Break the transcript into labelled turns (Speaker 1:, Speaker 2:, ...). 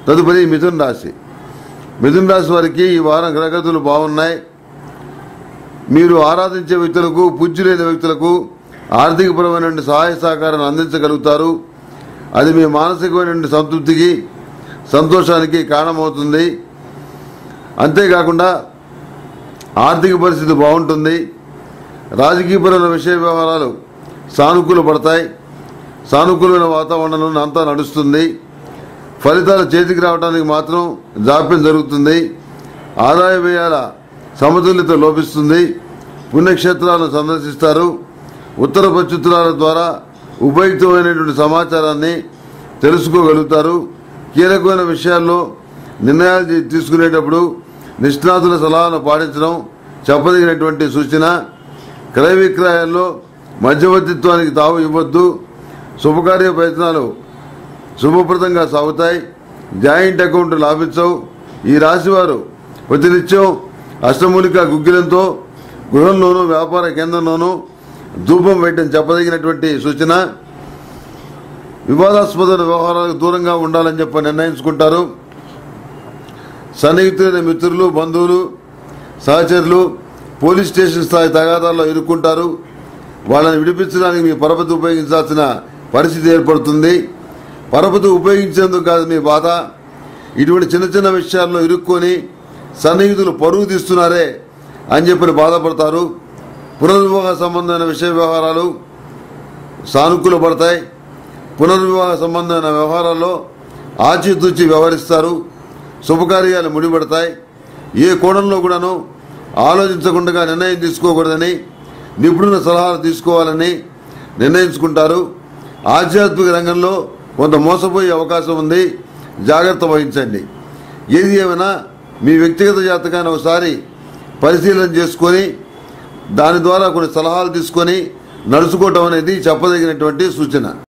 Speaker 1: తదుపరి మిథున రాశి. మిథున రాశి వారికి ఈ వారం గ్రహగతులు బాగున్నాయి. మీరు ఆరాధించే వ్యక్తులకు, పూజ్యులైన వ్యక్తులకు ఆర్థికపరమైన సహాయ సహకారాన్ని అందించగలుగుతారు. అది మీ మానసికమైన సంతృప్తికి, సంతోషానికి కారణమవుతుంది. అంతేకాకుండా ఆర్థిక పరిస్థితి బాగుంటుంది. రాజకీయపరమైన విషయ వ్యవహారాలు సానుకూల పడతాయి. సానుకూలమైన వాతావరణంలో అంతా నడుస్తుంది. ఫలితాలు చేతికి రావడానికి మాత్రం జాప్యం జరుగుతుంది. ఆదాయ వ్యయాల సమతుల్యత లోపిస్తుంది. పుణ్యక్షేత్రాలను సందర్శిస్తారు. ఉత్తర ప్రత్యుత్తరాల ద్వారా ఉపయుక్తమైనటువంటి సమాచారాన్ని తెలుసుకోగలుగుతారు. కీలకమైన విషయాల్లో నిర్ణయాలు తీసుకునేటప్పుడు నిష్ణాతుల సలహాలను పాటించడం చెప్పదగినటువంటి సూచన. క్రయ విక్రయాల్లో మధ్యవర్తిత్వానికి తావు ఇవ్వద్దు. శుభకార్య ప్రయత్నాలు శుభప్రదంగా సాగుతాయి. జాయింట్ అకౌంట్ లాభించవు. ఈ రాశివారు ప్రతినిత్యం అష్టమూలిక గుగ్గిలంతో గృహంలోనూ వ్యాపార కేంద్రంలోనూ ధూపం వేయటం చెప్పదగినటువంటి సూచన. వివాదాస్పద వ్యవహారాలకు దూరంగా ఉండాలని చెప్పి నిర్ణయించుకుంటారు. సన్నిహితులైన మిత్రులు, బంధువులు, సహచరులు పోలీస్ స్టేషన్ స్థాయి తగాదాల్లో ఇరుక్కుంటారు. వాళ్ళని విడిపించడానికి మీ పరపతి ఉపయోగించాల్సిన పరిస్థితి ఏర్పడుతుంది. పరపతి ఉపయోగించేందుకు కాదు మీ బాధ. ఇటువంటి చిన్న చిన్న విషయాల్లో ఇరుక్కొని సన్నిహితులు పరుగు తీస్తున్నారే అని చెప్పి బాధపడతారు. పునర్వివాహ సంబంధమైన విషయ వ్యవహారాలు సానుకూల పడతాయి. పునర్వివాహ సంబంధమైన వ్యవహారాల్లో ఆచితూచి వ్యవహరిస్తారు. శుభకార్యాలు ముడిపడతాయి. ఏ కోణంలో కూడాను ఆలోచించకుండా నిర్ణయం తీసుకోకూడదని, నిపుణుల సలహాలు తీసుకోవాలని నిర్ణయించుకుంటారు. ఆధ్యాత్మిక రంగంలో కొంత మోసపోయే అవకాశం ఉంది. జాగ్రత్త వహించండి. ఏది ఏమైనా మీ వ్యక్తిగత జాతకాన్ని ఒకసారి పరిశీలన చేసుకొని దాని ద్వారా కొన్ని సలహాలు తీసుకొని నడుచుకోవటం అనేది చెప్పదగినటువంటి సూచన.